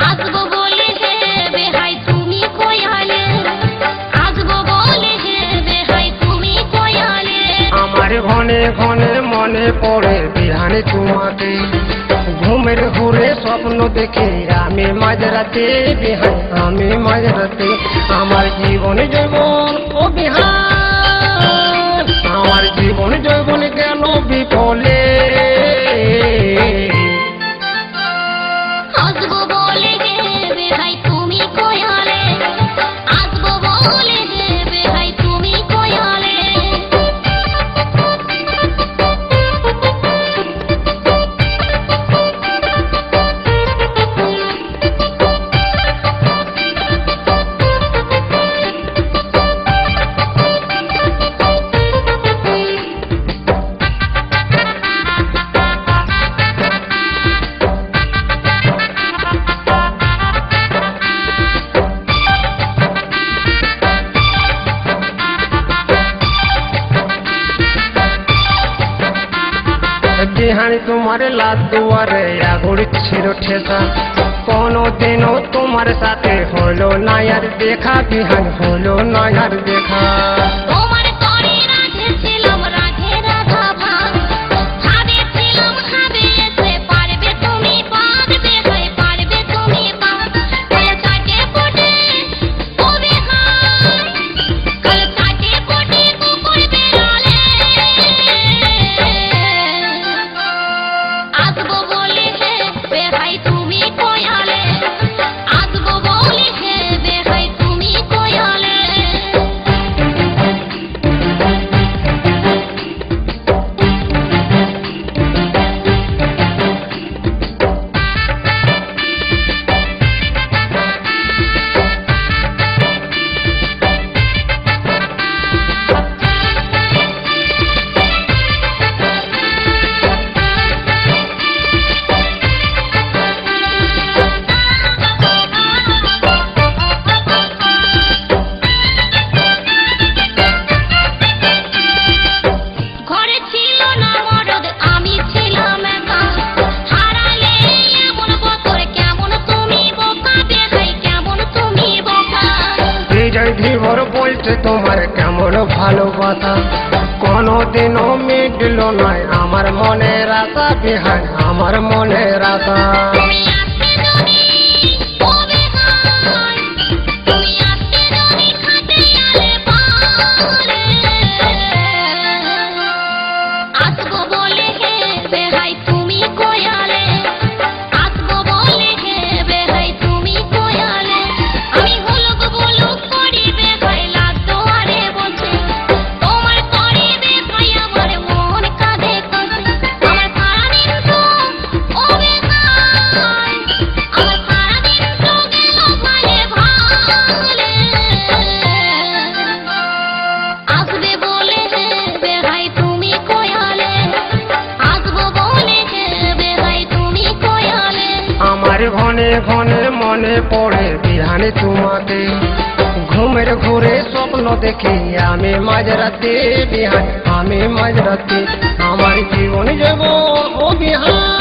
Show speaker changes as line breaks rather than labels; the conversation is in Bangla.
আসবো বলে হে বেহাই তুমি কয়ালে, আসবো বলে হে বেহাই তুমি কয়ালে।
আমার ঘনে ঘনে মনে পড়ে বিহানে তোমাকে, ঘুমের ঘুরে স্বপ্ন দেখে আমি মাঝরাতে বিহান, আমি মাঝরাতে। আমার জীবন যৌবন ও বিহান, আমার জীবন যৌবন গেল বিফলে।
আসবো বলে হে বেহাই তুমি কয়ালে, আসবো বলে হে বেহাই তুমি কয়ালে।
বিহানি তোমার লাত দুয়ারে আগুড় ছিল ঠেসা, কোনো দিনও তোমার সাথে হলো না আর দেখা, বিহান হলো না আর দেখা।
তোমার তরে রাধে ছিলাম রাধে রাধা ভাব, ভাবে ছিলাম ভাবে এসে পারবে তুমি পারবে হয় পারবে তুমি পার। কাল চাটে পটে ও বেহাই, কাল চাটে পটে কুকুর বেড়ালে। আসবো বলে হে বেহাই তুমি কয়ালে, আসবো বলে হে বেহাই তুমি কয়ালে। ঘরে ছিল না মরদ আমি ছিলাম একা, হারালে এমন বছর কেমন তুমি বোকা বেহাই কেমন তুমি বোকা।
হৃদয় ধীবর বলছে তোমার কেমন ভালোবাসা, কোনো দিনও মিটল নয় আমার মনের আশা, বিহান আমার মনের আশা।
তুমি আসতে যদি ও বেহাই, তুমি আসতে যদি খাটে আলে পারে। আসবো বলে হে বেহাই তুমি কয়ালে, আসবো বলে হে বেহাই তুমি কয়ালে। আমি হুলুক বুলুক করি বেহাই লাগ দুয়ারে বসে, তোমার তরে বেহাই আমার মন কাঁদে কাঁদে। আমার সারাদিন তো ও বেহাই, আমার সারাদিন তো গেল ভালে ভালে। আসবে বলে হে বেহাই তুমি কয়ালে, আসবো বলে হে বেহাই তুমি কয়ালে।
আমার ঘনে ঘনে মনে পড়ে বিহানে তোমাকে, ঘুমের ঘুরে স্বপ্ন দেখে আমি মাঝরাতে বিহান, আমি মাঝরাতে। আমার জীবন যৌবন ও বিহান।